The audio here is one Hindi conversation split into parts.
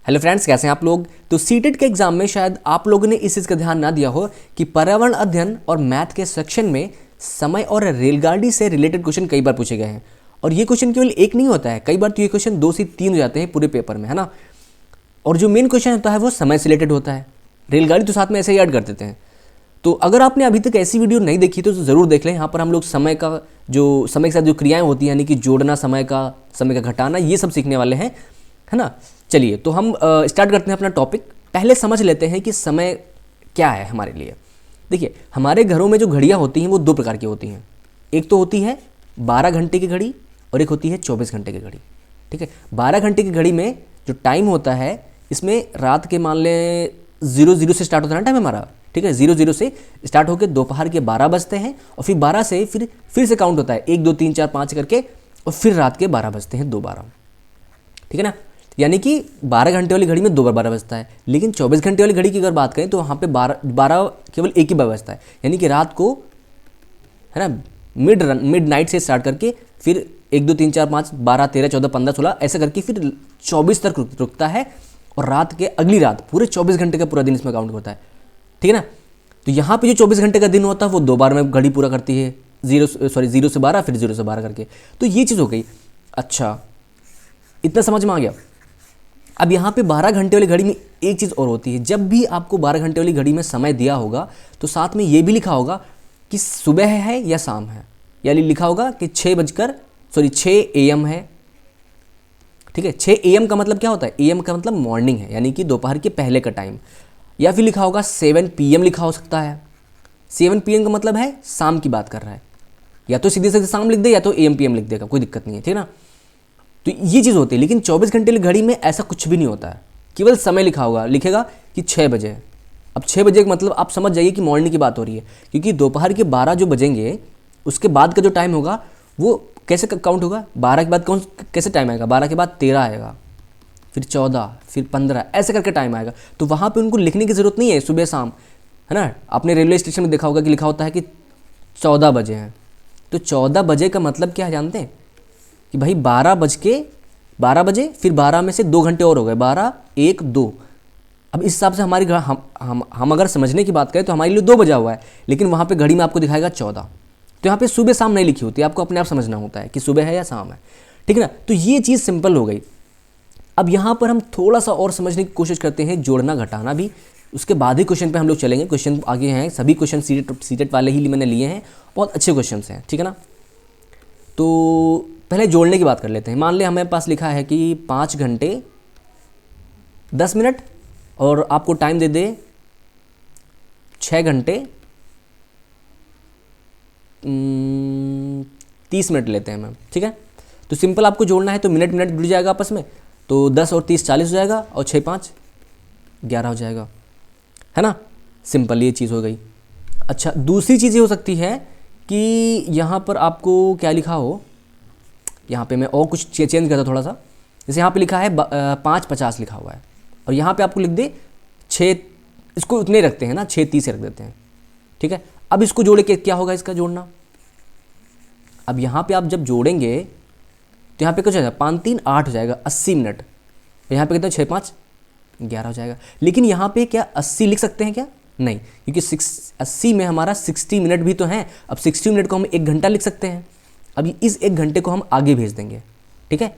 हेलो फ्रेंड्स, कैसे हैं आप लोग। तो सीटेट के एग्जाम में शायद आप लोगों ने इस चीज़ का ध्यान ना दिया हो कि पर्यावरण अध्ययन और मैथ के सेक्शन में समय और रेलगाड़ी से रिलेटेड क्वेश्चन कई बार पूछे गए हैं। और ये क्वेश्चन केवल एक नहीं होता है, कई बार तो ये क्वेश्चन 2 से 3 हो जाते हैं पूरे पेपर में, है ना। और जो मेन क्वेश्चन होता है वो समय से रिलेटेड होता है, रेलगाड़ी तो साथ में ऐसे ही ऐड कर देते हैं। तो अगर आपने अभी तक ऐसी वीडियो नहीं देखी तो ज़रूर देख लें। यहाँ पर हम लोग समय के साथ जो क्रियाएं होती हैं, यानी कि जोड़ना, समय का घटाना, ये सब सीखने वाले हैं, है ना। चलिए, तो हम स्टार्ट करते हैं अपना टॉपिक। पहले समझ लेते हैं कि समय क्या है हमारे लिए। देखिए, हमारे घरों में जो घड़ियाँ होती हैं वो 2 प्रकार की होती हैं। एक तो होती है 12 घंटे की घड़ी और एक होती है 24 घंटे की घड़ी। ठीक है, 12 घंटे की घड़ी में जो टाइम होता है, इसमें रात के मान लें 00 से स्टार्ट होता है ना टाइम हमारा। ठीक है, 00 से स्टार्ट होकर दोपहर के 12 बजते हैं और फिर 12 से फिर से काउंट होता है 1 2 3 4 5 करके, और फिर रात के 12 बजते हैं दोबारा। ठीक है ना, यानी कि 12 घंटे वाली घड़ी में 2 बार 12 बजता है। लेकिन 24 घंटे वाली घड़ी की अगर बात करें तो वहाँ पे 12 केवल एक ही बार बजता है, यानी कि रात को, है ना, मिड नाइट से स्टार्ट करके फिर 1 2 3 4 5 12 13 14 15 16 ऐसे करके फिर 24 तक रुकता है। और रात के अगली रात पूरे 24 घंटे का पूरा दिन इसमें काउंट होता है। ठीक है ना। तो यहाँ पे जो 24 घंटे का दिन होता है वो 2 बार में घड़ी पूरा करती है, 0 से 12 फिर 0 से 12 करके। तो ये चीज़ हो गई। अच्छा, इतना समझ में आ गया। अब यहाँ पे 12 घंटे वाली घड़ी में एक चीज़ और होती है। जब भी आपको 12 घंटे वाली घड़ी में समय दिया होगा तो साथ में ये भी लिखा होगा कि सुबह है या शाम है, यानी लिखा होगा कि 6 AM है। ठीक है, 6 AM का मतलब क्या होता है? AM का मतलब मॉर्निंग है, यानी कि दोपहर के पहले का टाइम। या फिर लिखा होगा 7 PM लिखा हो सकता है। 7 PM का मतलब है शाम की बात कर रहा है, या तो सीधे सीधे शाम लिख दे या तो AM PM लिख देगा, कोई दिक्कत नहीं है। ठीक है ना। तो ये चीज़ होती है। लेकिन 24 घंटे की घड़ी में ऐसा कुछ भी नहीं होता है, केवल समय लिखा होगा, लिखेगा कि 6 बजे है। अब 6 बजे का मतलब आप समझ जाइए कि मॉर्निंग की बात हो रही है, क्योंकि दोपहर के 12 जो बजेंगे उसके बाद का जो टाइम होगा वो कैसे काउंट होगा? 12 के बाद कैसे टाइम आएगा? 12 के बाद 13 आएगा, फिर 14, फिर 15, ऐसे करके टाइम आएगा। तो वहाँ पे उनको लिखने की ज़रूरत नहीं है सुबह शाम, है ना। आपने रेलवे स्टेशन में देखा होगा कि लिखा होता है कि 14 बजे हैं। तो 14 बजे का मतलब क्या है जानते हैं? कि भाई 12 बजे फिर 12 में से 2 घंटे और हो गए, 12 1 2। अब इस हिसाब से हमारी हम अगर समझने की बात करें तो हमारे लिए 2 बजा हुआ है, लेकिन वहाँ पे घड़ी में आपको दिखाएगा 14। तो यहाँ पे सुबह शाम नहीं लिखी होती, आपको अपने आप समझना होता है कि सुबह है या शाम है। ठीक है ना। तो ये चीज़ सिंपल हो गई। अब यहाँ पर हम थोड़ा सा और समझने की कोशिश करते हैं, जोड़ना घटाना भी। उसके बाद ही क्वेश्चन पे हम लोग चलेंगे। क्वेश्चन आगे हैं, सभी क्वेश्चन सीटेट वाले ही मैंने लिए हैं, बहुत अच्छे क्वेश्चन हैं। ठीक है ना। तो पहले जोड़ने की बात कर लेते हैं। मान लें हमारे पास लिखा है कि 5 घंटे 10 मिनट और आपको टाइम दे दे 6 घंटे 30 मिनट लेते हैं मैम। ठीक है। तो सिंपल आपको जोड़ना है तो मिनट जुड़ जाएगा आपस में, तो 10 और 30 40 हो जाएगा, और 6 5 11 हो जाएगा, है ना। सिंपल ये चीज़ हो गई। अच्छा, दूसरी चीज़ ये हो सकती है कि यहाँ पर आपको क्या लिखा हो, यहाँ पे मैं और कुछ चेंज करता थोड़ा सा। जैसे यहाँ पे लिखा है 5:50 लिखा हुआ है, और यहाँ पे आपको लिख दे 6, इसको उतने रखते हैं ना, 6:30 रख देते हैं। ठीक है। अब इसको जोड़े के क्या होगा इसका जोड़ना? अब यहाँ पे आप जब जोड़ेंगे तो यहाँ पे कुछ हो जाएगा, 5 3 8 हो जाएगा, 80 मिनट। यहाँ पे कहते हैं 6 5 11 हो जाएगा। लेकिन यहाँ पे क्या 80 लिख सकते हैं क्या? नहीं, क्योंकि 80 में हमारा 60 मिनट भी तो हैं। अब 60 मिनट को हम 1 घंटा लिख सकते हैं। अभी इस 1 घंटे को हम आगे भेज देंगे। ठीक है।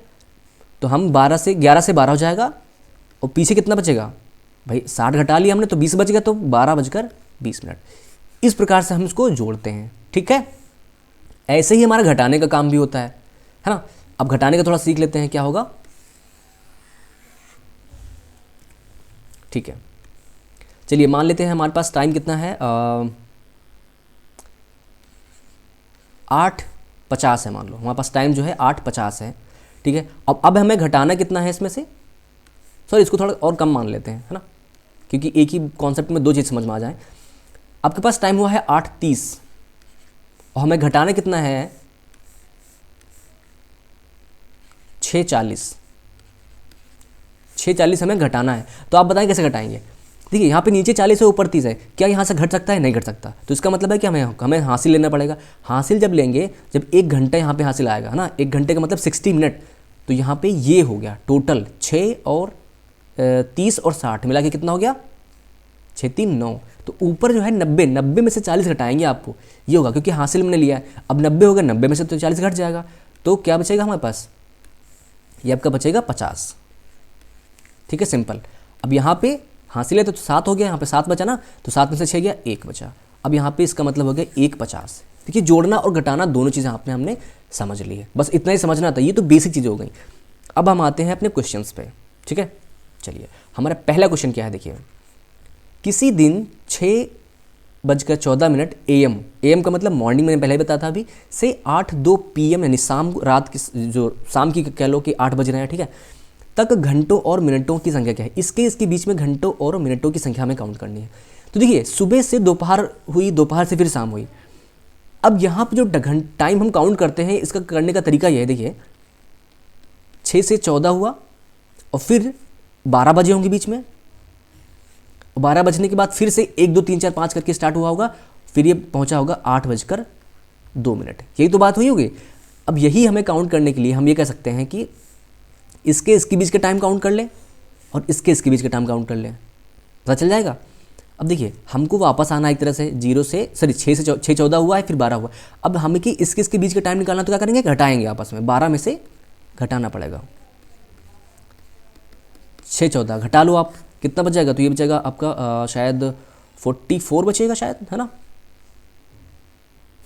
तो हम 11 से 12 हो जाएगा, और पीछे कितना बचेगा भाई? 60 घटा लिया हमने तो 20 बच गया, तो 12:20। इस प्रकार से हम इसको जोड़ते हैं। ठीक है। ऐसे ही हमारा घटाने का काम भी होता है ना। अब घटाने का थोड़ा सीख लेते हैं, क्या होगा। ठीक है, चलिए मान लेते हैं हमारे पास टाइम कितना है, 8:50 है। मान लो हमारे पास टाइम जो है 8:50 है। ठीक है। अब हमें घटाना कितना है इसमें से, सॉरी इसको थोड़ा और कम मान लेते हैं, है ना, क्योंकि एक ही कॉन्सेप्ट में 2 चीज़ समझ में आ जाए। आपके पास टाइम हुआ है 8:30 और हमें घटाना कितना है 6:40। 6:40 हमें घटाना है। तो आप बताएं कैसे घटाएंगे। देखिए, यहाँ पे नीचे 40 है, ऊपर 30 है, क्या यहाँ से घट सकता है? नहीं घट सकता। तो इसका मतलब है कि हमें हासिल लेना पड़ेगा। हासिल जब लेंगे, जब 1 घंटा यहाँ पे हासिल आएगा, है ना, 1 घंटे का मतलब 60 मिनट, तो यहाँ पे ये हो गया टोटल 6 और 30 और 60 मिला के कितना हो गया, 6 3 9। तो ऊपर जो है 90, 90 में से 40 घटाएंगे आपको, ये होगा क्योंकि हासिल मैंने लिया है। अब 90 होगा, 90 में से तो 40 घट जाएगा, तो क्या बचेगा हमारे पास, ये आपका बचेगा 50। ठीक है, सिंपल। अब यहाँ पे हासिल है तो 7 हो गया, यहाँ पे 7 बचा ना, तो 7 में से 6 गया, 1 बचा। अब यहाँ पे इसका मतलब हो गया 1 50। देखिए जोड़ना और घटाना दोनों चीज़ें आपने हमने समझ ली है, बस इतना ही समझना था, ये तो बेसिक चीज़ हो गई। अब हम आते हैं अपने क्वेश्चंस पे। ठीक है, चलिए हमारा पहला क्वेश्चन क्या है, देखिए किसी दिन 6:14 AM, AM का मतलब मॉर्निंग, मैंने पहले ही बताया था अभी, से 8:02 PM यानी शाम, रात की जो शाम की कह लो कि 8 बज रहे हैं, ठीक है, तक घंटों और मिनटों की संख्या क्या है, इसके बीच में घंटों और मिनटों की संख्या में काउंट करनी है। तो देखिए सुबह से दोपहर हुई, दोपहर से फिर शाम हुई। अब यहाँ पे जो टाइम हम काउंट करते हैं, इसका करने का तरीका यह है, देखिए 6 से 14 हुआ और फिर 12 बजे होंगे बीच में, 12 बजने के बाद फिर से 1 2 3 4 5 करके स्टार्ट हुआ होगा, फिर ये पहुंचा होगा 8:02। यही तो बात हुई होगी। अब यही हमें काउंट करने के लिए हम ये कह सकते हैं कि इसके बीच के टाइम काउंट कर लें और इसके बीच के टाइम काउंट कर लें, पता चल जाएगा। अब देखिए हमको वापस आना एक तरह से 0 से, सॉरी 6 14 हुआ है, फिर 12 हुआ। अब हमें कि इसके बीच का टाइम निकालना, तो क्या करेंगे, घटाएंगे आपस में, 12 में से घटाना पड़ेगा। 6 14 घटा लो आप, कितना बच जाएगा, तो ये बचेगा आपका शायद 44 बचेगा शायद, है ना,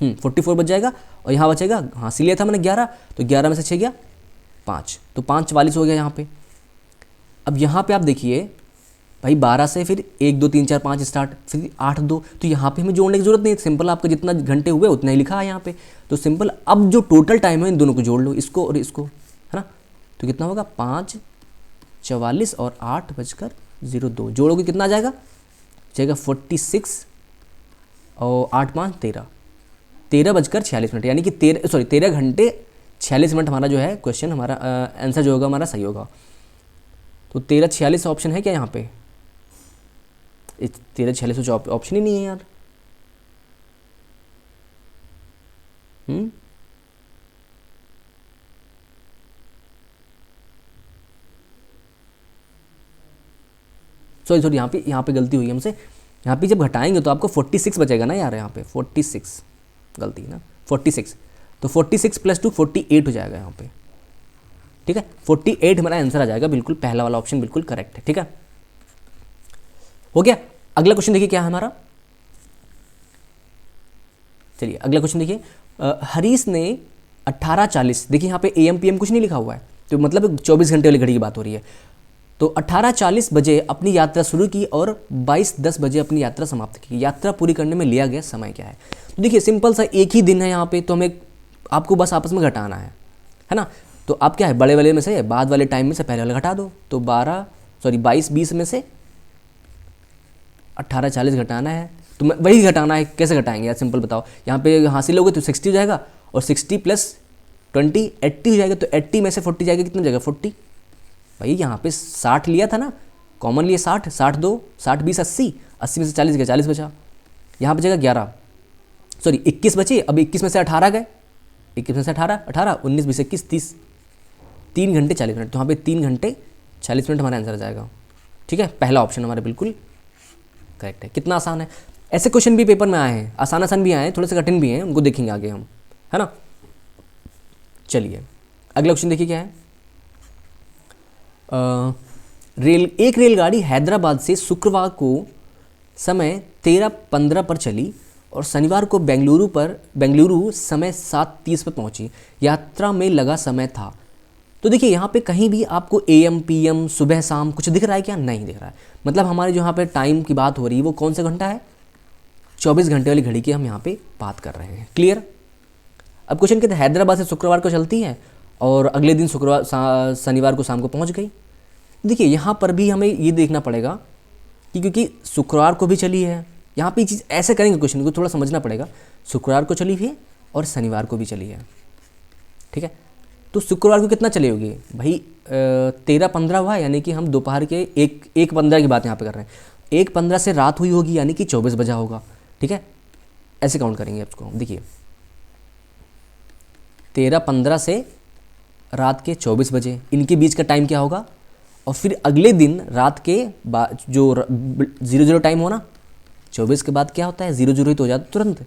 44 बच जाएगा। और यहाँ बचेगा, हासिल लिया था मैंने 11, तो 11 में से 6 गया 5, तो 5 44 हो गया यहाँ पे। अब यहाँ पे आप देखिए भाई 12 से फिर 1 2 3 4 5 स्टार्ट, फिर 8 2, तो यहाँ पे हमें जोड़ने की जरूरत नहीं है, सिंपल आपका जितना घंटे हुए उतना ही लिखा है यहाँ पे। तो सिंपल अब जो टोटल टाइम है इन दोनों को जोड़ लो, इसको और इसको, है ना, तो कितना होगा 5 44 और 8:02, जोड़ोगे कितना आ जाएगा, 46 और 8 5 13, 13:46, यानी कि 13 घंटे 46 मिनट हमारा जो है क्वेश्चन, हमारा आंसर जो होगा हमारा सही होगा। तो 13:46 ऑप्शन है क्या यहाँ पे, 13:46 ऑप्शन ही नहीं है यार। सॉरी यहाँ पे गलती हुई हमसे, यहाँ पे जब घटाएंगे तो आपको 46 बचेगा ना यार, यहाँ पे 46 गलती ना, 46, तो 46 + 2 48 हो जाएगा यहाँ पे। ठीक है, 48 हमारा आंसर आ जाएगा, बिल्कुल पहला वाला ऑप्शन बिल्कुल करेक्ट है। ठीक है, हो गया। अगला क्वेश्चन देखिए क्या है हमारा, चलिए अगला क्वेश्चन देखिए, हरीश ने 18:40, देखिए यहाँ पे AM PM कुछ नहीं लिखा हुआ है, तो मतलब 24 घंटे वाली घड़ी की बात हो रही है। तो 18:40 बजे अपनी यात्रा शुरू की और 22:10 बजे अपनी यात्रा समाप्त की। यात्रा पूरी करने में लिया गया समय क्या है, तो देखिए सिंपल सा एक ही दिन है यहाँ पे, तो हमें आपको बस आपस में घटाना है ना। तो आप क्या है, बड़े वाले में से बाद वाले टाइम में से पहले वाले घटा दो, तो 22 20 में से 18:40 घटाना है, तो वही घटाना है। कैसे घटाएंगे यार, सिंपल बताओ, यहाँ पे हासिल होगा तो 60 हो जाएगा, और 60 + 20 80 हो जाएगा, तो 80 में से 40 जाएगा, कितना जाएगा 40। भाई यहाँ पे 60 लिया था ना, कॉमन लिए 60, 60 2 60 20 80, 80 में से 40 गया, 40 बचा, यहाँ बचेगा 11, सॉरी 21 बचे। अब 21 में से 18 गए, 21 में से 18 18, 19 20 21 30, 3 घंटे 40 मिनट, तो यहाँ पे 3 घंटे 40 मिनट हमारा आंसर आ जाएगा। ठीक है, पहला ऑप्शन हमारा बिल्कुल करेक्ट है। कितना आसान है, ऐसे क्वेश्चन भी पेपर में आए हैं, आसान भी आए हैं, थोड़े से कठिन भी हैं, उनको देखेंगे आगे हम, है ना। चलिए अगला क्वेश्चन देखिए क्या है, एक रेलगाड़ी हैदराबाद से शुक्रवार को समय 13:15 पर चली और शनिवार को बेंगलुरु समय 7:30 पर पहुंची। यात्रा में लगा समय था। तो देखिए यहाँ पे कहीं भी आपको AM PM सुबह शाम कुछ दिख रहा है क्या, नहीं दिख रहा है। मतलब हमारे जो यहाँ पे टाइम की बात हो रही है वो कौन सा घंटा है, 24 घंटे वाली घड़ी की हम यहाँ पे बात कर रहे हैं। क्लियर। अब क्वेश्चन कहते हैं हैदराबाद से शुक्रवार को चलती है और अगले दिन शनिवार को शाम को पहुँच गई। देखिए यहाँ पर भी हमें ये देखना पड़ेगा कि क्योंकि शुक्रवार को भी चली है, यहाँ पे चीज़ ऐसे करेंगे, क्वेश्चन को थोड़ा समझना पड़ेगा। शुक्रवार को चली है और शनिवार को भी चली है, ठीक है। तो शुक्रवार को कितना चली होगी भाई, 13:15 हुआ, यानी कि हम दोपहर के 1:15 की बात यहाँ पे कर रहे हैं। 1:15 से रात हुई होगी, यानी कि 24 बजा होगा, ठीक है। ऐसे काउंट करेंगे इसको। देखिए 13:15 से रात के 24 बजे, इनके बीच का टाइम क्या होगा, और फिर अगले दिन रात के बाद जो 00 टाइम हो ना, 24 के बाद क्या होता है 00 ही तो हो जाता तुरंत,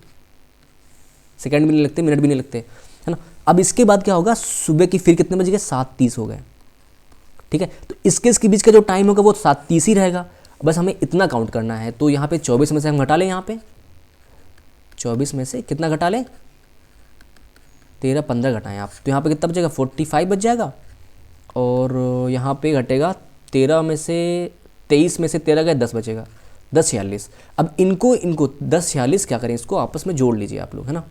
सेकंड भी नहीं लगते, मिनट भी नहीं लगते, है ना। अब इसके बाद क्या होगा, सुबह की फिर कितने बज गए, 7:30 हो गए, ठीक है। तो इसके बीच का जो टाइम होगा वो 7:30 ही रहेगा। बस हमें इतना काउंट करना है। तो यहाँ पे 24 में से हम घटा लें, यहाँ पे 24 में से कितना घटा लें, 13 15 घटाएं आप, तो यहाँ पे कितना बचेगा 45 बच जाएगा। और यहाँ पे घटेगा 13 में से 23 में से 13 गए 10 बचेगा, 10:46। अब इनको 10:46 क्या करें, इसको आपस में जोड़ लीजिए आप लोग, है ना।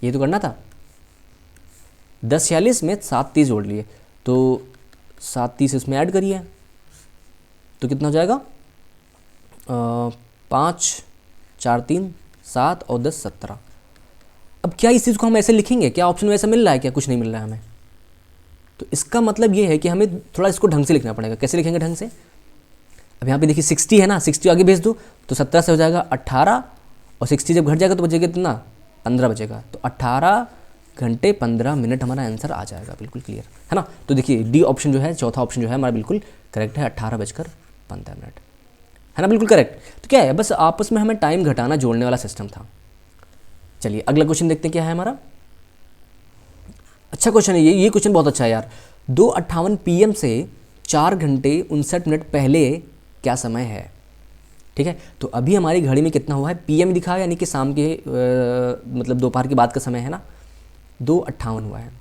ये तो करना था, 10:46 में 7:30 जोड़ लिए, तो 7:30 इसमें ऐड करिए, तो कितना हो जाएगा 5 4 3 7 और 10 17। अब क्या इस चीज़ को हम ऐसे लिखेंगे, क्या ऑप्शन में ऐसा मिल रहा है, क्या कुछ नहीं मिल रहा है हमें। तो इसका मतलब ये है कि हमें थोड़ा इसको ढंग से लिखना पड़ेगा। कैसे लिखेंगे ढंग से, अब यहाँ पे देखिए 60 है ना, 60 आगे भेज दो तो 17 से हो जाएगा 18, और 60 जब घट जाएगा तो बचेगा कितना 15 बचेगा, तो 18 घंटे 15 मिनट हमारा आंसर आ जाएगा, बिल्कुल क्लियर है ना। तो देखिए डी ऑप्शन जो है, चौथा ऑप्शन जो है हमारा बिल्कुल करेक्ट है, 18:15 है ना, बिल्कुल करेक्ट। तो क्या है, बस आपस में हमें टाइम घटाना जोड़ने वाला सिस्टम था। चलिए अगला क्वेश्चन देखते हैं क्या है हमारा। अच्छा क्वेश्चन है ये क्वेश्चन बहुत अच्छा है यार। 2:58 PM से 4 घंटे 59 मिनट पहले क्या समय है, ठीक है। तो अभी हमारी घड़ी में कितना हुआ है, PM दिखा है, यानी कि शाम के मतलब दोपहर के बाद का समय है ना, 2:58 हुआ है।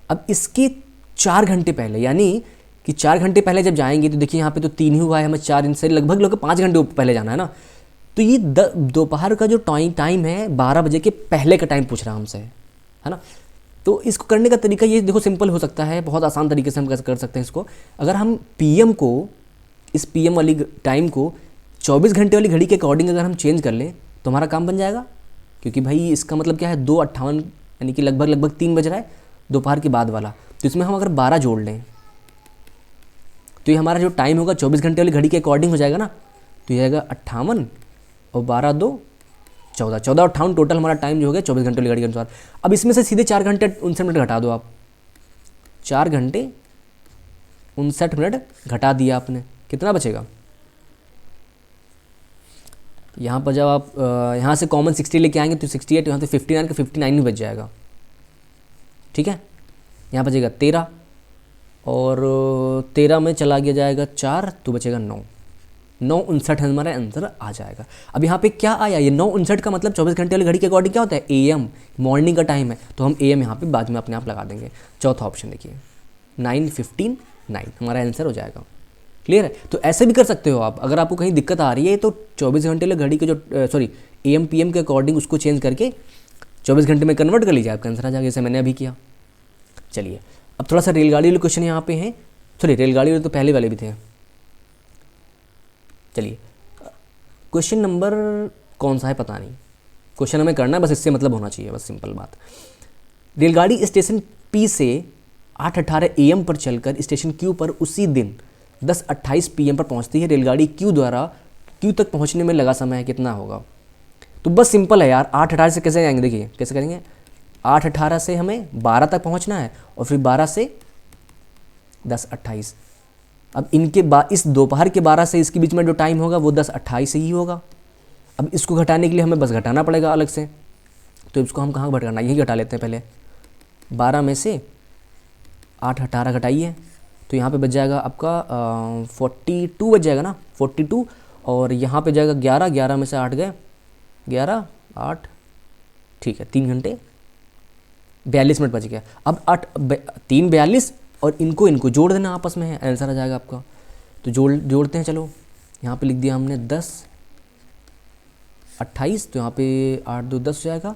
अब इसके 4 घंटे पहले, यानी कि 4 घंटे पहले जब जाएंगे तो देखिए यहाँ पे तो 3 ही हुआ है, हमें 4 इनसे लगभग 5 घंटे पहले जाना है ना। तो ये दोपहर का जो टाइम है 12 बजे के पहले का टाइम पूछ रहा है हमसे, है ना। तो इसको करने का तरीका ये देखो सिंपल हो सकता है, बहुत आसान तरीके से हम कैसे कर सकते हैं इसको। अगर हम PM को, इस PM वाली टाइम को 24 घंटे वाली घड़ी के अकॉर्डिंग अगर हम चेंज कर लें तो हमारा काम बन जाएगा, क्योंकि भाई इसका मतलब क्या है 2:58 यानी कि लगभग 3 बज रहा है दोपहर के बाद वाला। तो इसमें हम अगर 12 जोड़ लें तो ये हमारा जो टाइम होगा 24 घंटे वाली घड़ी के अकॉर्डिंग हो जाएगा ना। तो ये आएगा 58 और 12 2 14, 14 और 58 टोटल हमारा टाइम जो हो गया 24 घंटे वाली घड़ी के अनुसार। अब इसमें से सीधे 4 घंटे 59 मिनट घटा दो आप, 4 घंटे 59 मिनट घटा दिया आपने, कितना बचेगा। यहाँ पर जब आप यहाँ से कॉमन 60 लेके आएंगे तो 68, यहाँ से 59 का 59 ही बच जाएगा, ठीक है। यहाँ बचेगा 13 और 13 में चला गया जाएगा 4 तो बचेगा 9, 9:59 हमारा आंसर आ जाएगा। अब यहाँ पे क्या आया, ये 9:59 का मतलब 24 घंटे वाली घड़ी के अकॉर्डिंग क्या होता है AM, मॉर्निंग का टाइम है, तो हम AM यहाँ पे बाद में अपने आप लगा देंगे। चौथा ऑप्शन देखिए 9:59 हमारा आंसर हो जाएगा, क्लियर है। तो ऐसे भी कर सकते हो आप, अगर आपको कहीं दिक्कत आ रही है तो 24 घंटे वाली घड़ी के जो AM PM के अकॉर्डिंग उसको चेंज करके 24 घंटे में कन्वर्ट कर लीजिए, आपका आंसर आ जाएगा, जैसे मैंने अभी किया। चलिए अब थोड़ा सा रेलगाड़ी वाले क्वेश्चन यहाँ पे हैं, सॉरी रेलगाड़ी वाले तो पहले वाले भी थे। चलिए क्वेश्चन नंबर कौन सा है पता नहीं, क्वेश्चन हमें करना है बस, इससे मतलब होना चाहिए, बस सिंपल बात। रेलगाड़ी स्टेशन P से 8:18 AM पर चलकर स्टेशन Q पर उसी दिन 10:28 PM पर पहुंचती है। रेलगाड़ी Q द्वारा Q तक पहुंचने में लगा समय कितना होगा। तो बस सिंपल है यार, 8:18 से कैसे जाएंगे, देखिए कैसे करेंगे। 8:18 से हमें 12 तक पहुंचना है और फिर 12 से 10:28। अब इनके बाद इस दोपहर के 12 से इसके बीच में जो टाइम होगा वो 10:28 से ही होगा। अब इसको घटाने के लिए हमें बस घटाना पड़ेगा अलग से, तो इसको हम कहाँ घटाना, यही घटा लेते हैं पहले। 12 में से 8:18 घटाइए तो यहाँ पे बच जाएगा आपका 42 बच जाएगा ना, 42। और यहाँ पे जाएगा 11, 11 में से 8 गए 11 8, ठीक है 3 घंटे 42 मिनट बच गया। अब 3 42 और इनको जोड़ देना आपस में है, आंसर आ जाएगा आपका। तो जोड़ते हैं, चलो यहाँ पे लिख दिया हमने 10 28, तो यहाँ पे 8 2 10 हो जाएगा,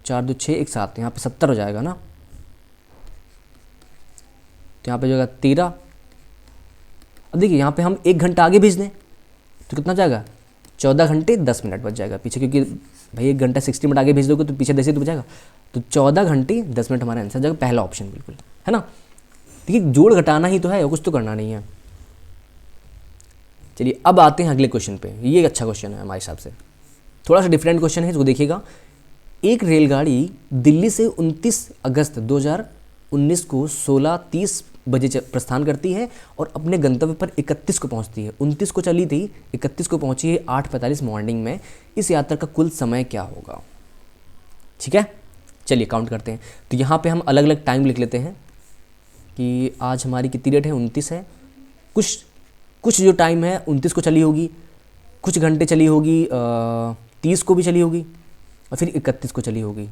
4 2 6 1 7, यहाँ पे 70 हो जाएगा ना। तो यहाँ पे जाएगा 13। अब देखिए यहाँ पे हम 1 घंटा आगे भेज दें तो कितना जाएगा 14 घंटे 10 मिनट बच जाएगा पीछे, क्योंकि भाई 1 घंटा 60 मिनट आगे भेज दोगे तो पीछे 10 ही तो बचाएगा। तो 14 घंटे 10 मिनट हमारा आंसर जाएगा, पहला ऑप्शन बिल्कुल, है ना। देखिए जोड़ घटाना ही तो है, कुछ तो करना नहीं है। चलिए अब आते हैं अगले क्वेश्चन पे। ये एक अच्छा क्वेश्चन है हमारे हिसाब से, थोड़ा सा डिफरेंट क्वेश्चन है, इसको देखिएगा। एक रेलगाड़ी दिल्ली से 29 अगस्त 2019 को 16:30 बजे प्रस्थान करती है और अपने गंतव्य पर 31 को पहुंचती है। 29 को चली थी, 31 को पहुंची है 8:45 मॉर्निंग में। इस यात्रा का कुल समय क्या होगा? ठीक है, चलिए काउंट करते हैं। तो यहाँ पे हम अलग अलग टाइम लिख लेते हैं कि आज हमारी कितनी डेट है, 29 है। कुछ जो टाइम है 29 को चली होगी, कुछ घंटे चली होगी 30 को भी चली होगी और फिर 31 को चली होगी।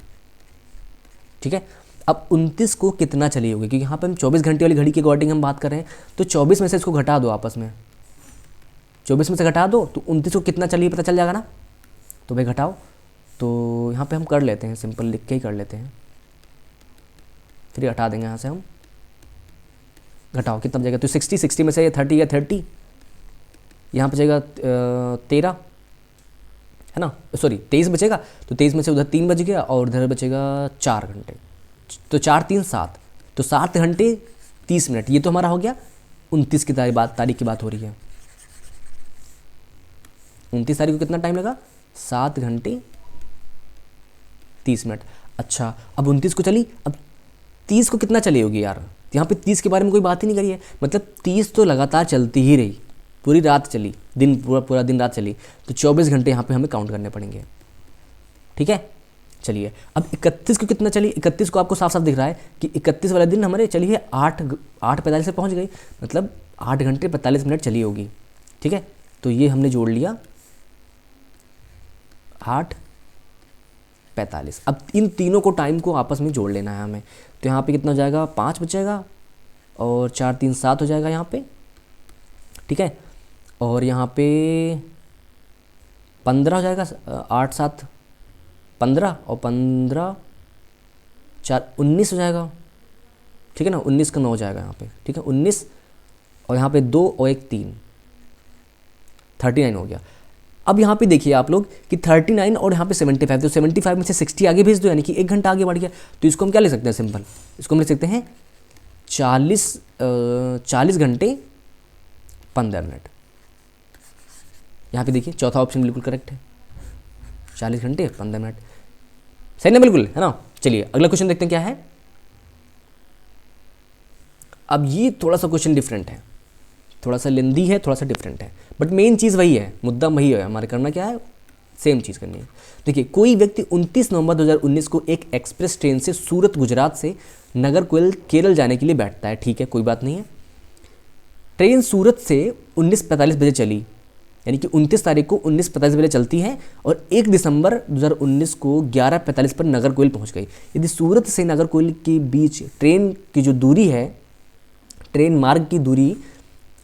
ठीक है, अब 29 को कितना चली होगी, क्योंकि यहाँ पे हम 24 घंटे वाली घड़ी के अकॉर्डिंग हम बात कर रहे हैं। तो 24 में से इसको घटा दो, आपस में 24 में से घटा दो तो 29 को कितना चली पता चल जाएगा ना। तो भाई घटाओ, तो यहाँ पे हम कर लेते हैं, सिंपल लिख के ही कर लेते हैं, फिर हटा देंगे यहाँ से हम। घटाओ कितना बचेगा, तो 60 में से 30 या 30, यहाँ बचेगा 13 है ना, सॉरी 23 बचेगा। तो 23 में से उधर 3 बच गया और उधर बचेगा 4 घंटे, तो 4 3 7, तो 7 घंटे 30 मिनट। ये तो हमारा हो गया 29 की तारीख की बात हो रही है। 29 तारीख को कितना टाइम लगा, 7 घंटे 30 मिनट। अच्छा, अब 29 को चली, अब 30 को कितना चली होगी यार? यहाँ पे 30 के बारे में कोई बात ही नहीं करी है, मतलब 30 तो लगातार चलती ही रही, पूरी रात चली, दिन पूरा दिन रात चली। तो 24 घंटे यहाँ पे हमें काउंट करने पड़ेंगे। ठीक है, चलिए अब 31 को कितना चली। 31 को आपको साफ साफ दिख रहा है कि 31 वाले दिन हमारे चली है 8:45 से पहुँच गई, मतलब 8 घंटे 45 मिनट चली होगी। ठीक है, तो ये हमने जोड़ लिया 8:45। अब इन तीनों को टाइम को आपस में जोड़ लेना है हमें। तो यहाँ पे कितना हो जाएगा, 5 बचेगा और 4 3 7 हो जाएगा यहाँ पे। ठीक है, और यहाँ पे 15 हो जाएगा, 8 7 15 और 15 4 19 हो जाएगा। ठीक है ना, 19 का 9 हो जाएगा यहाँ पे। ठीक है, 19 और यहाँ पे 2 और 1 3, 39 हो गया। अब यहाँ पे देखिए आप लोग कि 39 और यहाँ पे 75, तो 75 में से 60 आगे भेज दो, यानी कि 1 घंटा आगे बढ़ गया। तो इसको हम क्या ले सकते हैं, सिंपल इसको हम ले सकते हैं 40 घंटे 15 मिनट। यहाँ पे देखिए चौथा ऑप्शन बिल्कुल करेक्ट है, 40 घंटे 15 मिनट। सही ना, बिल्कुल है ना। चलिए अगला क्वेश्चन देखते हैं क्या है। अब ये थोड़ा सा क्वेश्चन डिफरेंट है, थोड़ा सा लेंदी है, थोड़ा सा डिफरेंट है, बट मेन चीज़ वही है, मुद्दा वही है, हमारे करना क्या है, सेम चीज़ करनी है। देखिए, कोई व्यक्ति 29 नवंबर 2019 को एक एक्सप्रेस ट्रेन से सूरत गुजरात से नागरकोइल केरल जाने के लिए बैठता है। ठीक है, कोई बात नहीं है। ट्रेन सूरत से 19:45 बजे चली, यानी कि 29 तारीख को 19:45 बजे चलती है और 1 दिसंबर 2019 को 11:45 पर नागरकोइल पहुंच गई। यदि सूरत से नागरकोइल के बीच ट्रेन की जो दूरी है, ट्रेन मार्ग की दूरी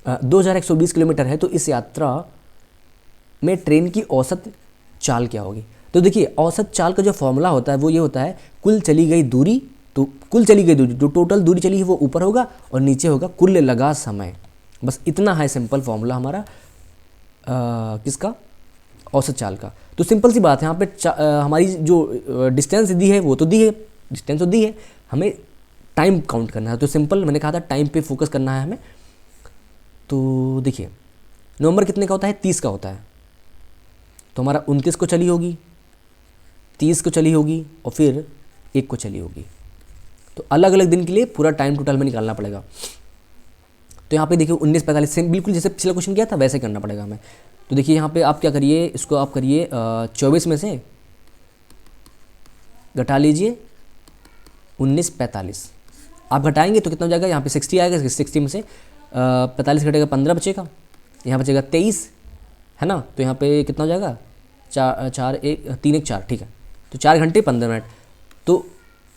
2120 किलोमीटर है, तो इस यात्रा में ट्रेन की औसत चाल क्या होगी? तो देखिए, औसत चाल का जो फॉर्मूला होता है वो ये होता है, कुल चली गई दूरी, तो कुल चली गई दूरी, जो टोटल दूरी चली है वो ऊपर होगा और नीचे होगा कुल लगा समय। बस इतना है सिंपल फॉर्मूला हमारा किसका, औसत चाल का। तो सिंपल सी बात है, यहाँ पे हमारी जो डिस्टेंस दी है वो तो दी है, डिस्टेंस तो दी है, हमें टाइम काउंट करना है। तो सिंपल मैंने कहा था टाइम पे फोकस करना है हमें। तो देखिए, नवंबर कितने का होता है, 30 का होता है, तो हमारा 29 को चली होगी, 30 को चली होगी और फिर 1 को चली होगी। तो अलग अलग दिन के लिए पूरा टाइम टोटल में निकालना पड़ेगा। तो यहाँ पे देखिए 19:45 से बिल्कुल जैसे पिछला क्वेश्चन किया था वैसे करना पड़ेगा हमें। तो देखिए यहाँ पे आप क्या करिए, इसको आप करिए 24 में से घटा लीजिए 19:45, आप घटाएंगे तो कितना हो जाएगा, यहाँ पे 60 आएगा, 60 में से 45 घटेगा 15 बचेगा, यहाँ बचेगा 23 है ना। तो यहाँ पे कितना हो जाएगा, 3 1 4, ठीक है। तो 4 घंटे 15 मिनट। तो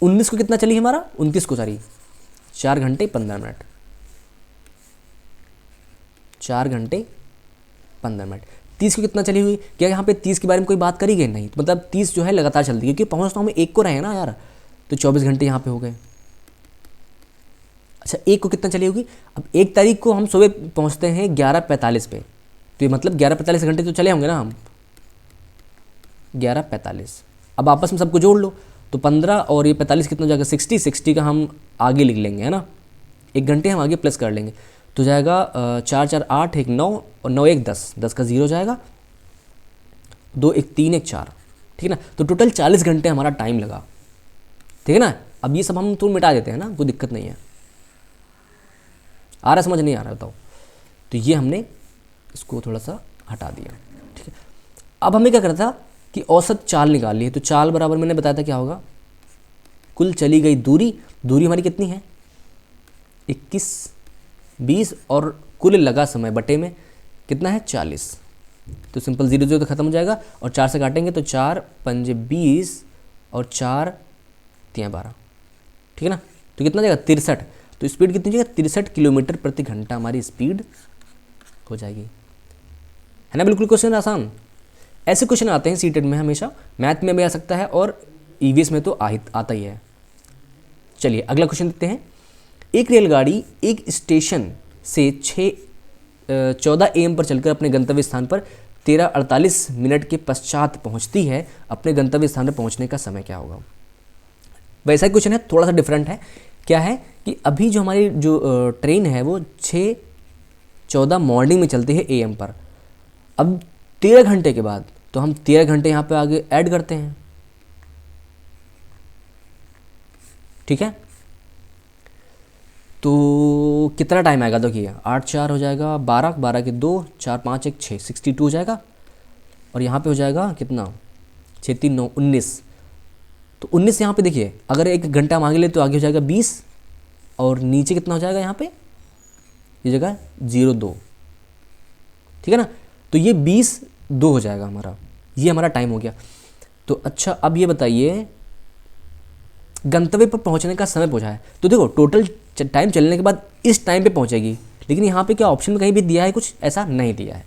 19 को कितना चली हमारा, 29 को सॉरी 4 घंटे 15 मिनट, 4 घंटे 15 मिनट। 30 को कितना चली हुई, क्या यहाँ पे 30 के बारे में कोई बात करी गई, नहीं। तो मतलब 30 जो है लगातार चलती है, क्योंकि पहुँच तो हमें 1 को रहे ना यार, तो 24 घंटे यहाँ पे हो गए। अच्छा, 1 को कितना चली होगी, अब 1 तारीख को हम सुबह पहुँचते हैं 11:45 पे, तो ये मतलब 11:45 घंटे तो चले होंगे ना हम, 11:45। अब आपस में सबको जोड़ लो, तो 15 और ये 45 कितना हो जाएगा, 60 का हम आगे लिख लेंगे है ना, 1 घंटे हम आगे प्लस कर लेंगे, तो जाएगा 4 4 8 1 9 और 9 1 10, 10 का 0 जाएगा, 2 1 3 1 4, ठीक है ना। तो टोटल 40 घंटे हमारा टाइम लगा, ठीक है ना। अब ये सब हम तुरंत मिटा देते हैं ना, कोई दिक्कत नहीं है। आ रहा समझ नहीं आ रहा बताओ। तो ये हमने इसको थोड़ा सा हटा दिया, ठीक है। अब हमें क्या करना था कि औसत चाल निकाल ली है। तो चाल बराबर मैंने बताया था क्या होगा, कुल चली गई दूरी, दूरी हमारी कितनी है 21, 20 और कुल लगा समय बटे में कितना है 40। तो सिंपल 0 0 तो खत्म हो जाएगा और 4 से काटेंगे तो 4 पंजे 20 और 4 3 12, ठीक है ना। तो कितना जाएगा 63। तो स्पीड कितनी जाएगा 63 किलोमीटर प्रति घंटा हमारी स्पीड हो जाएगी, है ना। बिल्कुल क्वेश्चन आसान। ऐसे क्वेश्चन आते हैं सीटेट में हमेशा, मैथ में भी आ सकता है और ईवीएस में तो आता ही है। चलिए अगला क्वेश्चन देखते हैं। एक रेलगाड़ी एक स्टेशन से 14 AM पर चलकर अपने गंतव्य स्थान पर 13:48 मिनट के पश्चात पहुंचती है। अपने गंतव्य स्थान पर पहुंचने का समय क्या होगा। वैसा ही क्वेश्चन है, थोड़ा सा डिफरेंट है। क्या है कि अभी जो हमारी जो ट्रेन है वो 6:14 मॉर्निंग में चलती है AM पर। अब 13 घंटे के बाद तो हम 13 घंटे यहाँ पे आगे ऐड करते हैं, ठीक है। तो कितना टाइम आएगा देखिए, 8 4 हो जाएगा 12, 12 के 2, 4 5 1 6, 62 हो जाएगा। और यहाँ पे हो जाएगा कितना 6 3 9 19। तो 19 यहाँ पे देखिए, अगर 1 घंटा मांग ले तो आगे हो जाएगा 20 और नीचे कितना हो जाएगा यहाँ पे, ये जगह 02, ठीक है ना। तो ये 20:02 हो जाएगा हमारा, ये हमारा टाइम हो गया। तो अच्छा अब ये बताइए गंतव्य पर पहुंचने का समय पूछा है। तो देखो टोटल टाइम चलने के बाद इस टाइम पे पहुंचेगी, लेकिन यहाँ पे क्या ऑप्शन में कहीं भी दिया है कुछ, ऐसा नहीं दिया है।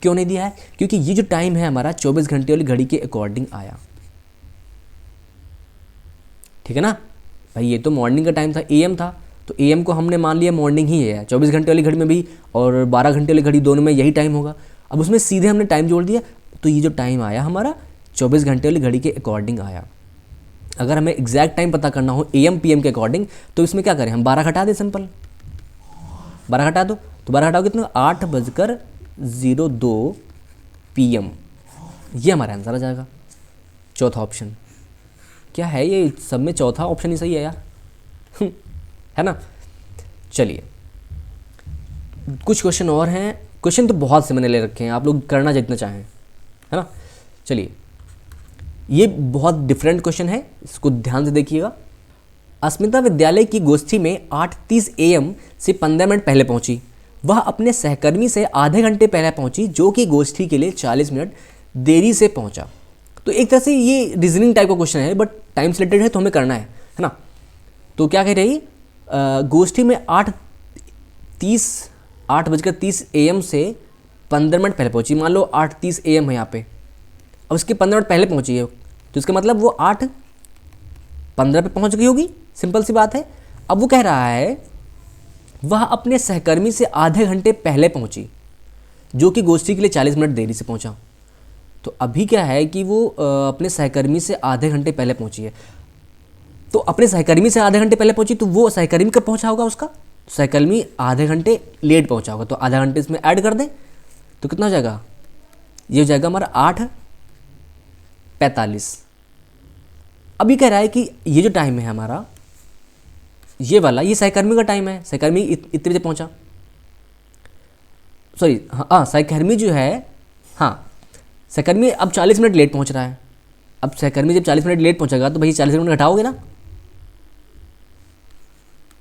क्यों नहीं दिया है, क्योंकि ये जो टाइम है हमारा 24 घंटे वाली घड़ी के अकॉर्डिंग आया, ठीक है ना भाई। ये तो मॉर्निंग का टाइम था, AM था, तो AM को हमने मान लिया मॉर्निंग ही है। 24 घंटे वाली घड़ी में भी और 12 घंटे वाली घड़ी दोनों में यही टाइम होगा। अब उसमें सीधे हमने टाइम जोड़ दिया, तो ये जो टाइम आया हमारा 24 घंटे वाली घड़ी के अकॉर्डिंग आया। अगर हमें एग्जैक्ट टाइम पता करना हो AM PM के अकॉर्डिंग, तो इसमें क्या करें हम 12 घटा दें, सिंपल 12 घटा दो। तो 12 घटाओ कितना 8:02 PM, ये हमारा आंसर आ जाएगा। चौथा ऑप्शन क्या है, ये सब में चौथा ऑप्शन ही सही है यार है ना। चलिए कुछ क्वेश्चन और हैं, क्वेश्चन तो बहुत से मैंने ले रखे हैं, आप लोग करना जितना चाहें, है ना। चलिए ये बहुत डिफरेंट क्वेश्चन है, इसको ध्यान से देखिएगा। अस्मिता विद्यालय की गोष्ठी में 8:30 AM से 15 मिनट पहले पहुंची। वह अपने सहकर्मी से आधे घंटे पहले पहुंची, जो कि गोष्ठी के लिए 40 मिनट देरी से पहुंचा। तो एक तरह से ये रीजनिंग टाइप का क्वेश्चन है, बट टाइम से रिलेटेड है तो हमें करना है ना। तो क्या कह रही, गोष्ठी में 8:30 AM से 15 मिनट पहले पहुंची। मान लो 8:30 AM है यहाँ पे, अब उसके 15 मिनट पहले पहुंची है, तो इसका मतलब वो 8:15 पे पहुंच गई होगी, सिंपल सी बात है। अब वो कह रहा है वह अपने सहकर्मी से आधे घंटे पहले पहुंची, जो कि गोष्ठी के लिए 40 मिनट देरी से पहुंचा। तो अभी क्या है कि वो अपने सहकर्मी से आधे घंटे पहले पहुंची है। तो अपने सहकर्मी से आधे घंटे पहले पहुंची, तो वो सहकर्मी कब पहुंचा होगा उसका, सहकर्मी आधे घंटे लेट पहुंचा होगा। तो आधा घंटे इसमें ऐड कर दें तो कितना हो जाएगा, ये हो जाएगा हमारा 8:45। अभी कह रहा है कि ये जो टाइम है हमारा, ये वाला, ये सहकर्मी का टाइम है, सहकर्मी इतने बजे पहुंचा, सॉरी हाँ सहकर्मी जो है, हाँ सहकर्मी अब 40 मिनट लेट पहुंच रहा है। अब सहकर्मी जब 40 मिनट लेट पहुंचेगा तो भाई 40 मिनट घटाओगे ना,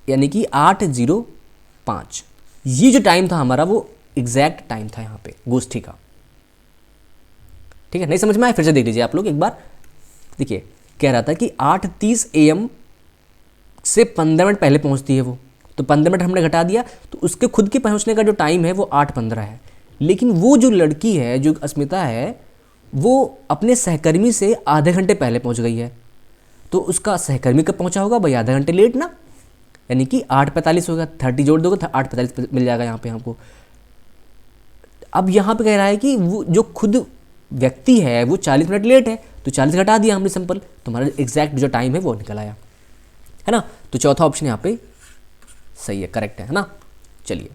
यानी कि 8:05। ये जो टाइम था हमारा वो एग्जैक्ट टाइम था यहाँ पे गोष्ठी का, ठीक है। नहीं समझ में आया, फिर से देख लीजिए आप लोग एक बार। देखिए कह रहा था कि 8:30 AM से 15 मिनट पहले पहुंचती है वो, तो 15 मिनट हमने घटा दिया, तो उसके खुद के पहुंचने का जो टाइम है वो 8:15 है। लेकिन वो जो लड़की है, जो अस्मिता है, वो अपने सहकर्मी से आधे घंटे पहले पहुंच गई है। तो उसका सहकर्मी कब पहुंचा होगा भाई, आधा घंटे लेट ना, यानी कि 8:45 होगा। 30 जोड़ दोगे तो 8:45 मिल जाएगा यहाँ पे हमको। अब यहाँ पे कह रहा है कि वो जो खुद व्यक्ति है वो 40 मिनट लेट है, तो 40 घटा दिया हमने सिंपल, तो हमारा एग्जैक्ट जो टाइम है वो निकल आया, है ना। तो चौथा ऑप्शन यहाँ पे सही है, करेक्ट है ना। चलिए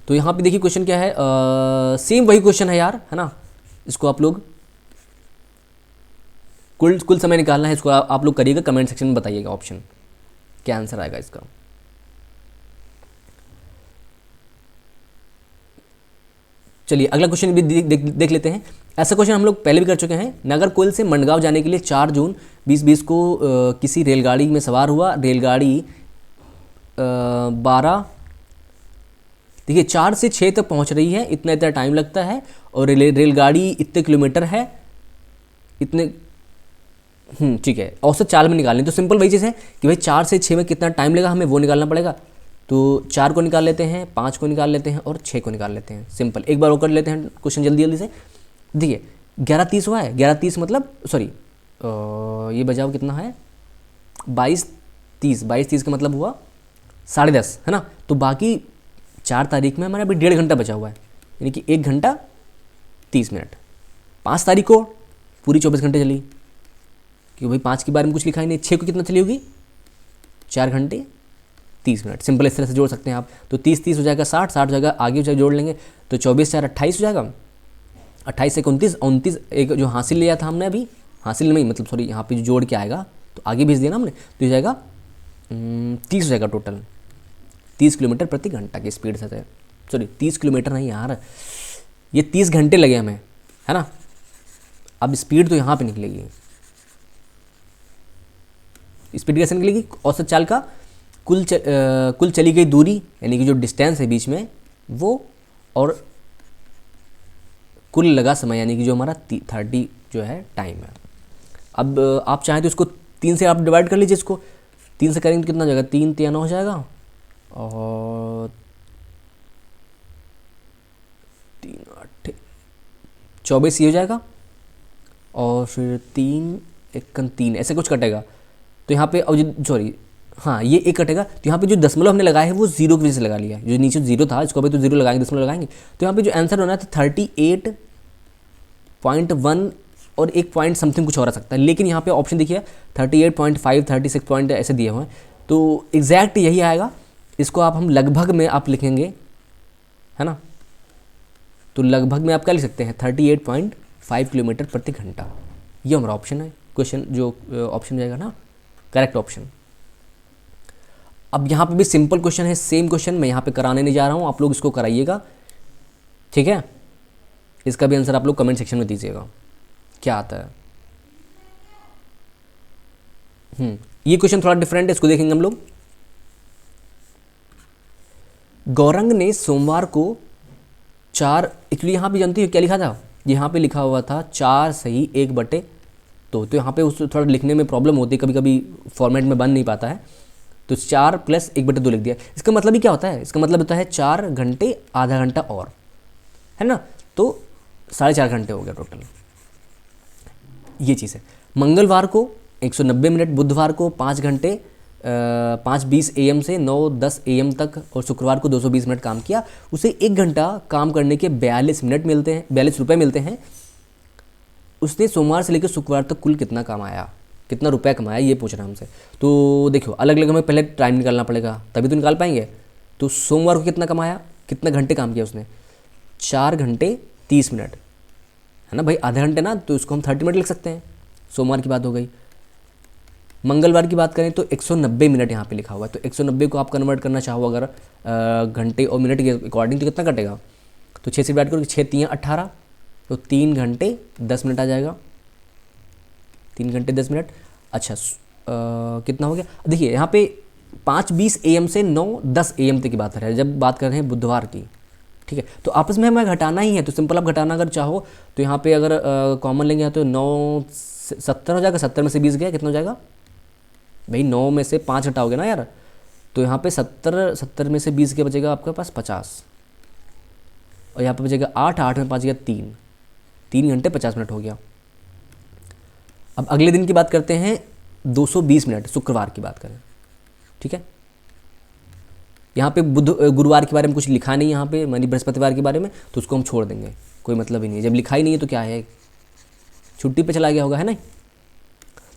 तो यहाँ पे देखिए क्वेश्चन क्या है, सेम वही क्वेश्चन है यार, है ना। इसको आप लोग कुल कुल समय निकालना है, इसको आप लोग करिएगा, कमेंट सेक्शन में बताइएगा ऑप्शन क्या आंसर आएगा इसका। चलिए अगला क्वेश्चन भी देख लेते हैं। ऐसा क्वेश्चन हम लोग पहले भी कर चुके हैं। नागरकोइल से मंडगांव जाने के लिए 4 जून 2020 को किसी रेलगाड़ी में सवार हुआ। रेलगाड़ी 12 देखिए 4 से 6 तक पहुंच रही है, इतना इतना टाइम लगता है, और रेलगाड़ी इतने किलोमीटर है, इतने ठीक है, औसत चाल में निकालनी। तो सिंपल वही चीज़ है कि भाई 4 से 6 में कितना टाइम लगा, हमें वो निकालना पड़ेगा। तो 4 को निकाल लेते हैं, 5 को निकाल लेते हैं और 6 को निकाल लेते हैं। सिंपल, एक बार वो कर लेते हैं क्वेश्चन जल्दी जल्दी से। देखिए 11:30 हुआ है, 11:30 मतलब सॉरी ये बजाओ कितना है, 22:30, 22:30 का मतलब हुआ 10:30, है ना। तो बाकी 4 तारीख में हमारा अभी 1.5 घंटा बचा हुआ है, यानी कि 1 घंटा 30 मिनट। 5 तारीख को पूरी 24 घंटे चली, क्योंकि भाई 5 के बारे में कुछ लिखा ही नहीं। 6 को कितना चली होगी, 4 घंटे 30 मिनट। सिंपल इस तरह से जोड़ सकते हैं आप। तो 30 हो जाएगा 60, 60 हो जाएगा, आगे जोड़ लेंगे तो 24 4 28 हो जाएगा, 28 से 29, 29 एक जो हासिल लिया था हमने अभी, हासिल नहीं मतलब सॉरी, यहाँ पे जो जोड़ के आएगा तो आगे भेज दिया ना हमने, तो हो जाएगा 30 हो जाएगा टोटल। 30 किलोमीटर प्रति घंटा की स्पीड से, सॉरी 30 किलोमीटर नहीं यार, ये 30 घंटे लगे हमें, है ना। अब स्पीड तो यहाँ पे निकलेगी, स्पीड कैसे निकलेगी, औसत चाल का कुल चली गई दूरी, यानी कि जो डिस्टेंस है बीच में वो, और कुल लगा समय, यानी कि जो हमारा 30 जो है टाइम है। अब आप चाहें तो इसको 3 से आप डिवाइड कर लीजिए, इसको 3 से करेंगे तो कितना हो जाएगा, 3 3 9 हो जाएगा, और 3 8 24 ये हो जाएगा, और फिर 3 1 3 ऐसे कुछ कटेगा। तो यहाँ पे अब सॉरी हाँ ये 1 कटेगा, तो यहाँ पे जो दशमलव हमने लगाया है वो 0 की वजह से लगा लिया, जो नीचे 0 था इसको अभी तो 0 लगाएंगे, दशमलव लगाएंगे। तो यहाँ पे जो आंसर होना था 38.1 और 1 पॉइंट समथिंग कुछ और आ सकता है, लेकिन यहाँ पे ऑप्शन देखिए 38.5 36 पॉइंट ऐसे दिए हुए हैं, तो एग्जैक्ट यही आएगा। इसको आप हम लगभग में आप लिखेंगे, है ना, तो लगभग में आप क्या लिख सकते हैं 38.5 किलोमीटर प्रति घंटा। ये हमारा ऑप्शन है, क्वेश्चन जो ऑप्शन जाएगा ना करेक्ट ऑप्शन। अब यहाँ पे भी सिंपल क्वेश्चन है, सेम क्वेश्चन मैं यहाँ पे कराने नहीं जा रहा हूँ, आप लोग इसको कराइएगा, ठीक है। इसका भी आंसर आप लोग कमेंट सेक्शन में दीजिएगा क्या आता है। ये क्वेश्चन थोड़ा डिफरेंट है, इसको देखेंगे हम लोग। गौरंग ने सोमवार को 4, एक्चुअली यहाँ पे जानती हो क्या लिखा था, यहाँ पे लिखा हुआ था 4 सही 1/2। तो यहाँ पे उस थोड़ा लिखने में प्रॉब्लम होती है, कभी कभी फॉर्मेट में बन नहीं पाता है, तो 4 + 1/2 लिख दिया। इसका मतलब ही क्या होता है, इसका मतलब होता है 4 घंटे आधा घंटा और, है ना, तो 4.5 घंटे हो गया टोटल, ये चीज़ है। मंगलवार को 190 मिनट, बुधवार को 5 घंटे 5:20 AM से 9:10 AM तक, और शुक्रवार को 220 मिनट काम किया। उसे 1 घंटा काम करने के 42 मिनट मिलते हैं, 42 रुपये मिलते हैं। उसने सोमवार से लेकर शुक्रवार तक कुल कितना कमाया, कितना रुपया कमाया, ये पूछ रहा है हमसे। तो देखो अलग अलग हमें पहले टाइम निकालना पड़ेगा, तभी तो निकाल पाएंगे। तो सोमवार को कितना कमाया, कितना घंटे काम किया उसने, 4 घंटे 30 मिनट, है ना भाई, आधे घंटे ना, तो इसको हम 30 मिनट लिख सकते हैं। सोमवार की बात हो गई। मंगलवार की बात करें तो 190 मिनट यहाँ पे लिखा हुआ है, तो 190 को आप कन्वर्ट करना चाहो अगर घंटे और मिनट के अकॉर्डिंग, तो कितना कटेगा, तो 6 से डिवाइड करो, 6 3 18, तो 3 घंटे 10 मिनट आ जाएगा, 3 घंटे 10 मिनट। अच्छा कितना हो गया, देखिए यहाँ पे 5:20 AM से 9:10 AM तक की बात है, जब बात कर रहे हैं बुधवार की, ठीक है। तो आपस में हमें घटाना ही है, तो सिंपल आप घटाना अगर चाहो तो यहाँ पे अगर कॉमन लेंगे तो 9 70 हो जाएगा, 70 में से 20 गया, कितना हो जाएगा भाई, 9 में से 5 घटाओगे ना यार, तो यहाँ पे 70 में से 20 के बचेगा आपके पास 50, और यहाँ पे बचेगा 8, 8 में 5 गया 3 घंटे 50 मिनट हो गया। अब अगले दिन की बात करते हैं, 220 मिनट, शुक्रवार की बात करें, ठीक है। यहाँ पे गुरुवार के बारे में कुछ लिखा नहीं, यहाँ पे यानी बृहस्पतिवार के बारे में, तो उसको हम छोड़ देंगे, कोई मतलब ही नहीं है, जब लिखा ही नहीं है तो क्या है, छुट्टी पे चला गया होगा, है ना।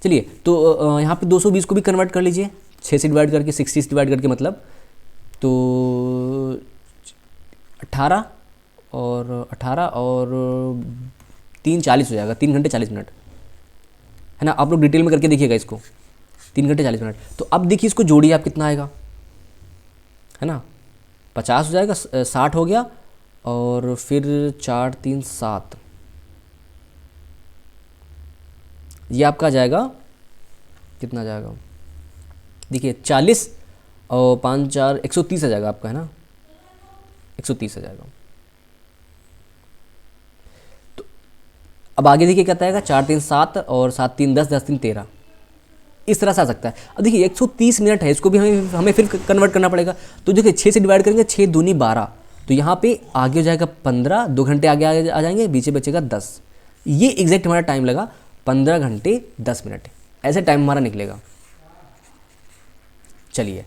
चलिए तो यहाँ पे 220 को भी कन्वर्ट कर लीजिए, 6 से डिवाइड करके, 60 से डिवाइड करके, मतलब तो 18 और 3:40 हो जाएगा, 3 घंटे 40 मिनट, है ना। आप लोग डिटेल में करके देखिएगा इसको, 3 घंटे 40 मिनट। तो अब देखिए इसको जोड़िए आप, कितना आएगा, है ना। 50 हो जाएगा, 60 हो गया, और फिर 4 3 7, ये आपका आ जाएगा, कितना जाएगा देखिए, 40 और 5 4 130 आ जाएगा आपका, है ना, 130 आ जाएगा। तो अब आगे देखिए क्या आएगा, 4 3 7 और 7 3 10, 10 3 13, इस तरह से आ सकता है। अब देखिए 130 मिनट है, इसको भी हमें फिर कन्वर्ट करना पड़ेगा। तो देखिए 6 से डिवाइड करेंगे, 6 दूनी 12, तो यहाँ पे आगे हो जाएगा 15, 2 घंटे आगे आ जाएंगे, बीच बचेगा 10। ये एग्जैक्ट हमारा टाइम लगा 15 घंटे 10 मिनट, ऐसे टाइम हमारा निकलेगा। चलिए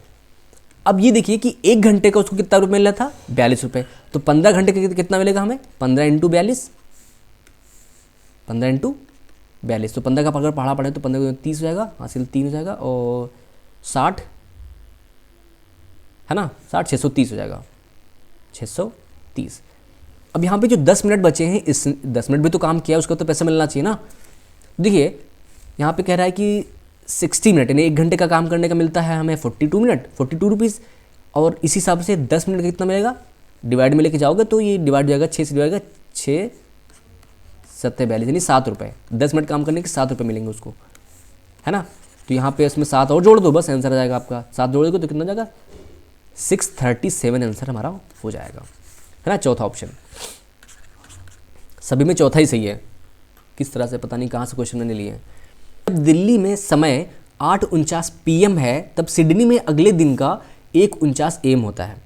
अब ये देखिए कि 1 घंटे का उसको कितना रुपये मिल रहा था, 42 रुपये। तो 15 घंटे का कितना मिलेगा हमें, 15 × 42, 15 × 42, तो 15 का अगर पढ़ा पड़े तो 15 को 30 हो जाएगा, हासिल 3 हो जाएगा, और 60, है ना, 60 630 हो जाएगा, 630। अब यहाँ पे जो 10 मिनट बचे हैं, इस 10 मिनट भी तो काम किया, उसका तो पैसा मिलना चाहिए ना। देखिए यहाँ पे कह रहा है कि 60 मिनट, यानी 1 घंटे का काम करने का मिलता है हमें 42 मिनट, 42 रुपीज़। और इस हिसाब से 10 मिनट का कितना मिलेगा, डिवाइड में लेके जाओगे तो ये डिवाइड हो जाएगा, 6 से डिवाइड, 6 7 42, यानी 7 रुपये। 10 मिनट काम करने के 7 रुपये मिलेंगे उसको, है ना। तो यहाँ पे इसमें 7 और जोड़ दो, बस आंसर आ जाएगा आपका। 7 जोड़ोगे तो कितना जाएगा, 637 आंसर हमारा हो जाएगा, है ना। चौथा ऑप्शन, सभी में चौथा ही सही है, किस तरह से पता नहीं कहाँ से क्वेश्चन मैंने लिए हैं। जब दिल्ली में समय 8:49 PM है, तब सिडनी में अगले दिन का 1:49 AM होता है।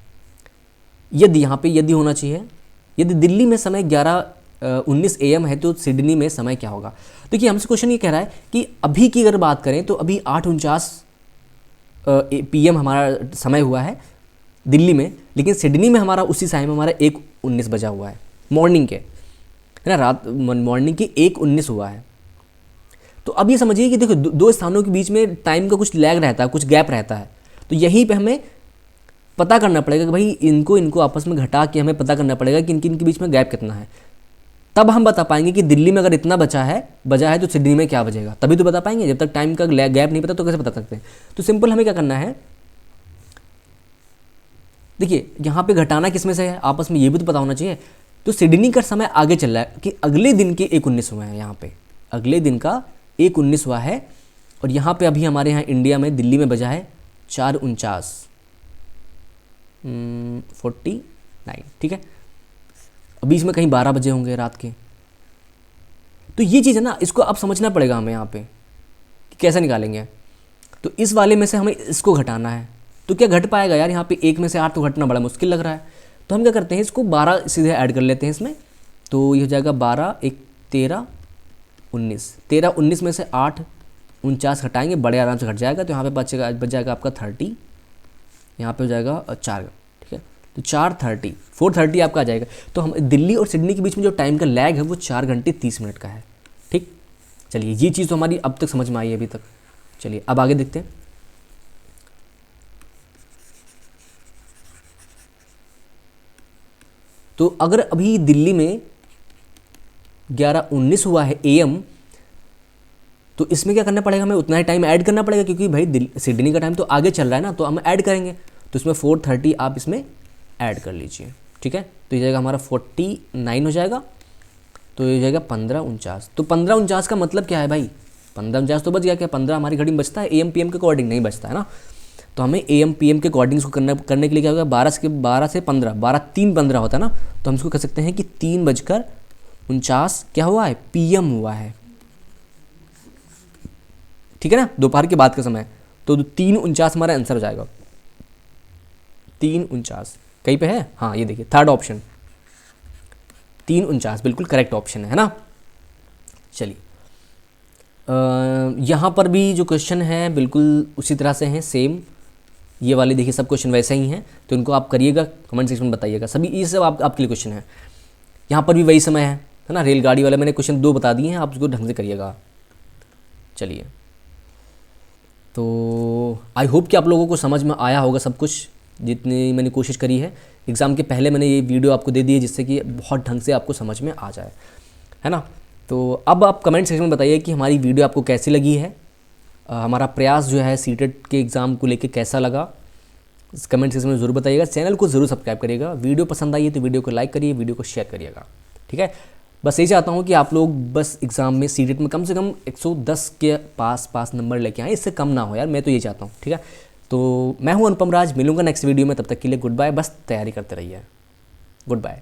यदि यहाँ पे यदि होना चाहिए, यदि दिल्ली में समय 11:19 AM है तो सिडनी में समय क्या होगा। देखिए हमसे क्वेश्चन ये कह रहा है कि अभी की अगर बात करें तो अभी 8:49 PM हमारा समय हुआ है दिल्ली में, लेकिन सिडनी में हमारा उसी टाइम हमारा 1:19 बजा हुआ है, मॉर्निंग के, है ना, रात मॉर्निंग के 1:19 हुआ है। तो अब ये समझिए कि देखो दो स्थानों के बीच में टाइम का कुछ लैग रहता है, कुछ गैप रहता है। तो यहीं पे हमें पता करना पड़ेगा कि भाई इनको आपस में घटा के हमें पता करना पड़ेगा कि इनके बीच में गैप कितना है। तब हम बता पाएंगे कि दिल्ली में अगर इतना बजा है तो सिडनी में क्या बजेगा, तभी तो बता पाएंगे। जब तक टाइम का गैप नहीं पता तो कैसे बता सकते हैं। तो सिंपल हमें क्या करना है, देखिए यहाँ पे घटाना किस में से है, आपस में ये भी तो पता होना चाहिए। तो सिडनी का समय आगे चल रहा है कि अगले दिन के 1:19 हुए हैं, यहाँ पे अगले दिन का 1:19 हुआ है, और यहाँ पे अभी हमारे यहाँ इंडिया में दिल्ली में बजा है 4:49 49, ठीक है। अभी इसमें कहीं 12 बजे होंगे रात के। तो ये चीज़ है ना, इसको अब समझना पड़ेगा हमें यहाँ पे कि कैसे निकालेंगे। तो इस वाले में से हमें इसको घटाना है, तो क्या घट पाएगा यार, यहाँ पे 1 में से 8 तो घटना बड़ा मुश्किल लग रहा है। तो हम क्या करते हैं, इसको 12 सीधे ऐड कर लेते हैं इसमें। तो ये हो जाएगा 12 1 13 19, 13 19 में से 8:49 घटाएंगे, बड़े आराम से घट जाएगा। तो यहाँ पे बच जाएगा आपका 30, यहाँ पे हो जाएगा 4, ठीक है। तो 4:30 आपका आ जाएगा। तो हम दिल्ली और सिडनी के बीच में जो टाइम का लैग है वो 4 घंटे 30 मिनट का है, ठीक। चलिए ये चीज़ तो हमारी अब तक समझ में आई है अभी तक। चलिए अब आगे देखते हैं। तो अगर अभी दिल्ली में 11:19 हुआ है AM, तो इसमें क्या करना पड़ेगा, हमें उतना ही टाइम ऐड करना पड़ेगा, क्योंकि भाई सिडनी का टाइम तो आगे चल रहा है ना, तो हम ऐड करेंगे। तो इसमें 4:30 आप इसमें ऐड कर लीजिए, ठीक है। तो ये जाएगा हमारा 49 हो जाएगा। तो ये जाएगा 15:49। तो 15:49 का मतलब क्या है भाई, 15:49 तो बच गया क्या, 15 हमारी घड़ी में बचता है, AM PM के अकॉर्डिंग नहीं बचता है ना। तो हमें AM PM के अकॉर्डिंग इसको करने के लिए क्या होगा, 12 से 15, 12 3 15 होता है ना। तो हम इसको कह सकते हैं कि 3:49 क्या हुआ है, PM हुआ है, ठीक है ना, दोपहर के बाद का समय। तो 3:49 हमारा आंसर हो जाएगा। 3:49 कहीं पे है, हाँ ये देखिए थर्ड ऑप्शन 3:49 बिल्कुल करेक्ट ऑप्शन है ना। चलिए यहाँ पर भी जो क्वेश्चन है बिल्कुल उसी तरह से हैं, सेम ये वाले देखिए, सब क्वेश्चन वैसे ही हैं। तो इनको आप करिएगा, कमेंट सेक्शन में बताइएगा। सभी ये सब आपके लिए क्वेश्चन है। यहाँ पर भी वही समय है ना, रेलगाड़ी वाला मैंने क्वेश्चन 2 बता दिए हैं, आप उसको ढंग से करिएगा। चलिए तो आई होप कि आप लोगों को समझ में आया होगा सब कुछ, जितनी मैंने कोशिश करी है एग्ज़ाम के पहले मैंने ये वीडियो आपको दे दी है जिससे कि बहुत ढंग से आपको समझ में आ जाए, है ना। तो अब आप कमेंट सेक्शन में बताइए कि हमारी वीडियो आपको कैसी लगी है, हमारा प्रयास जो है सीटेट के एग्ज़ाम को लेके कैसा लगा, इस कमेंट सेक्शन में ज़रूर बताइएगा। चैनल को ज़रूर सब्सक्राइब करिएगा, वीडियो पसंद आई है तो वीडियो को लाइक करिए, वीडियो को शेयर करिएगा, ठीक है। बस यही चाहता हूँ कि आप लोग बस एग्ज़ाम में सीटेट में कम से कम 110 के पास नंबर लेके आए, इससे कम ना हो यार, मैं तो ये चाहता हूँ, ठीक है। तो मैं हूँ अनुपम राज, मिलूंगा नेक्स्ट वीडियो में, तब तक के लिए गुड बाय। बस तैयारी करते रहिए, गुड बाय।